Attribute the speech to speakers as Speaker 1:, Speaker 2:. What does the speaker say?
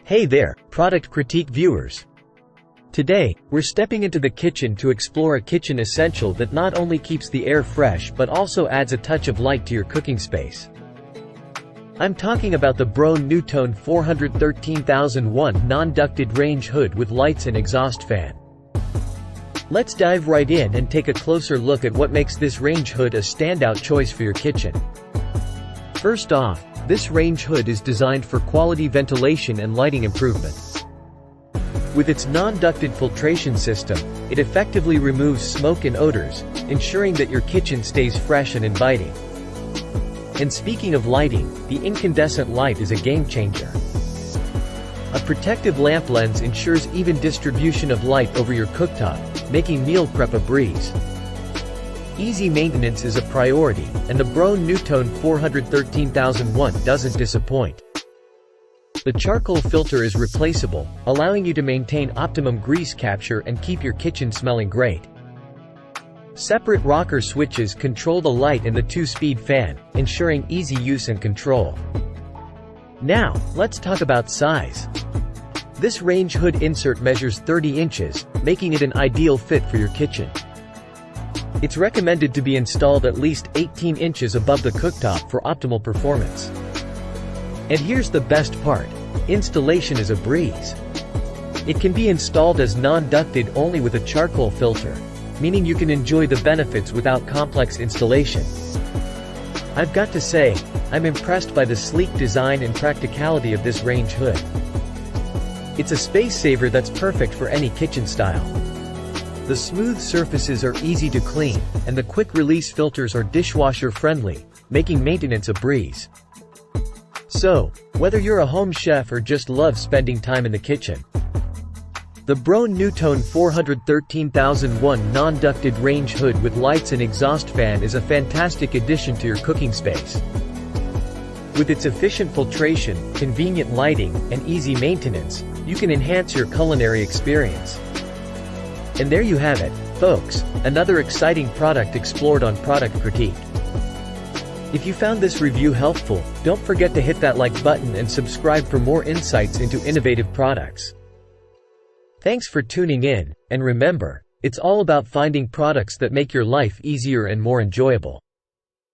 Speaker 1: Hey there, product critique viewers. Today, we're stepping into the kitchen to explore a kitchen essential that not only keeps the air fresh but also adds a touch of light to your cooking space. I'm talking about the Broan-NuTone 413001 non-ducted range hood with lights and exhaust fan. Let's dive right in and take a closer look at what makes this range hood a standout choice for your kitchen. First off, this range hood is designed for quality ventilation and lighting improvement. With its non-ducted filtration system, it effectively removes smoke and odors, ensuring that your kitchen stays fresh and inviting. And speaking of lighting, the incandescent light is a game changer. A protective lamp lens ensures even distribution of light over your cooktop, making meal prep a breeze. Easy maintenance is a priority, and the Broan-NuTone 413001 doesn't disappoint. The charcoal filter is replaceable, allowing you to maintain optimum grease capture and keep your kitchen smelling great. Separate rocker switches control the light and the 2-speed fan, ensuring easy use and control. Now, let's talk about size. This range hood insert measures 30 inches, making it an ideal fit for your kitchen. It's recommended to be installed at least 18 inches above the cooktop for optimal performance. And here's the best part: installation is a breeze. It can be installed as non-ducted only with a charcoal filter, meaning you can enjoy the benefits without complex installation. I've got to say, I'm impressed by the sleek design and practicality of this range hood. It's a space saver that's perfect for any kitchen style. The smooth surfaces are easy to clean, and the quick-release filters are dishwasher-friendly, making maintenance a breeze. So, whether you're a home chef or just love spending time in the kitchen, the Broan-NuTone 413001 non-ducted range hood with lights and exhaust fan is a fantastic addition to your cooking space. With its efficient filtration, convenient lighting, and easy maintenance, you can enhance your culinary experience. And there you have it, folks, another exciting product explored on Product Critique. If you found this review helpful, don't forget to hit that like button and subscribe for more insights into innovative products. Thanks for tuning in, and remember, it's all about finding products that make your life easier and more enjoyable.